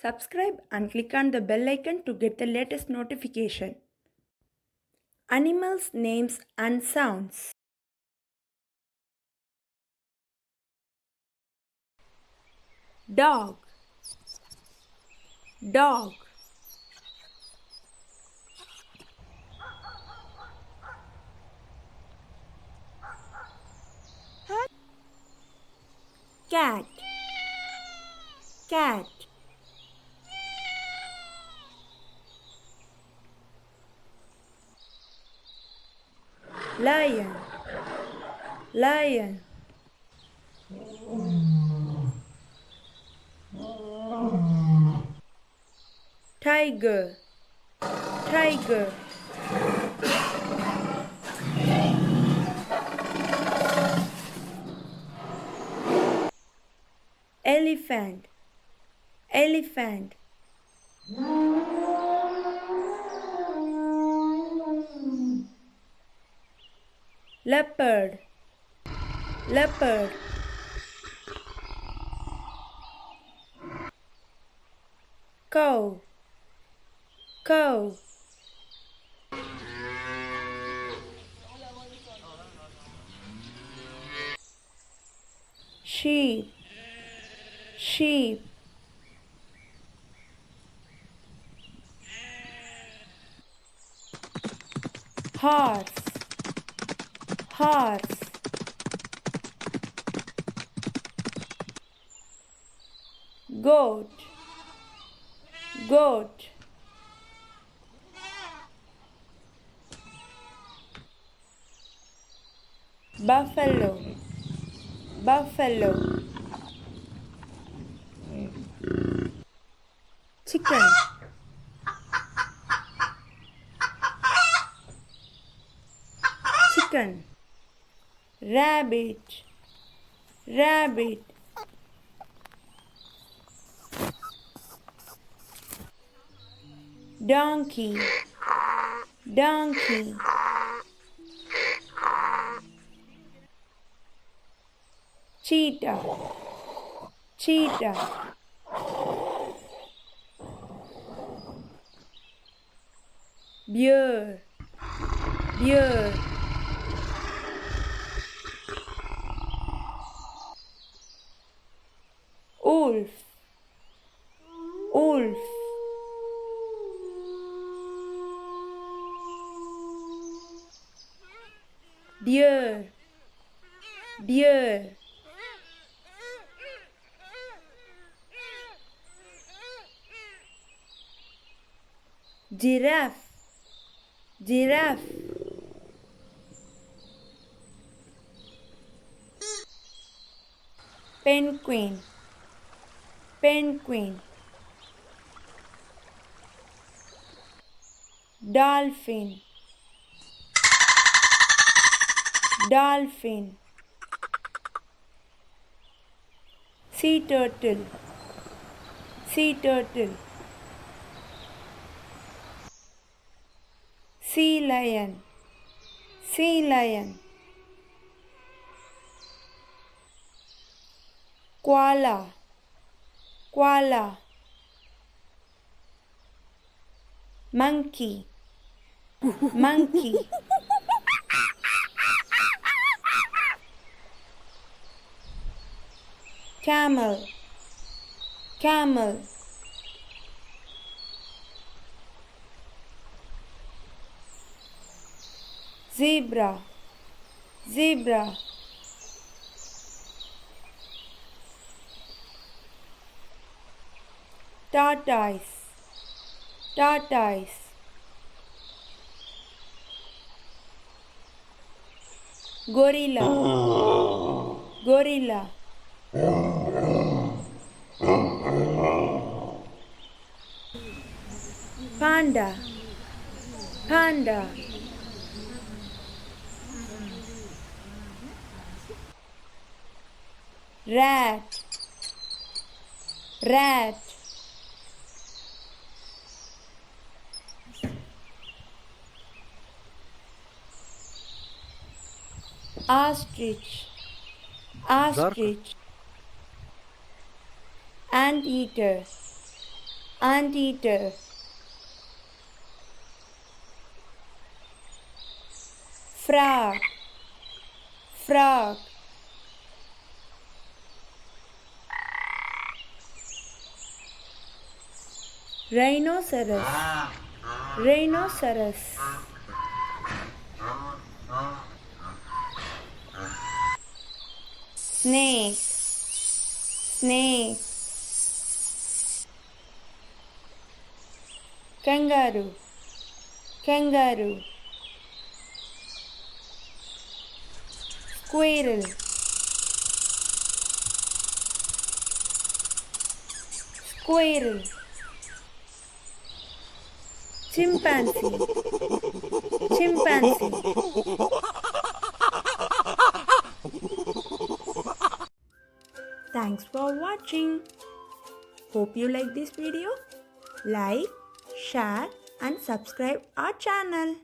Subscribe and click on the bell icon to get the latest notification. Animals, names and sounds. Dog, dog. Cat, cat. Lion, lion. Tiger, tiger. Elephant, elephant. Leopard, leopard. Cow, cow. Sheep, sheep. Horse, horse. Goat, goat. Buffalo, buffalo. Chicken, chicken. Rabbit, rabbit. Donkey, donkey. Cheetah, cheetah. Bear, bear. Wolf, wolf. Deer, deer. Giraffe, giraffe. Penguin, penguin. Dolphin, dolphin. Sea turtle, sea turtle. Sea lion, sea lion. Koala, koala. Monkey, monkey. Camel, camel. Zebra, zebra. Tortoise, tortoise. Gorilla, gorilla. Panda, panda. Rat, rat. Ostrich, ostrich. Anteater, anteater, frog, frog, rhinoceros, rhinoceros, snake, snake, kangaroo, kangaroo, squirrel, squirrel, chimpanzee, chimpanzee. Thanks for watching. Hope you like this video. Like, share and subscribe our channel.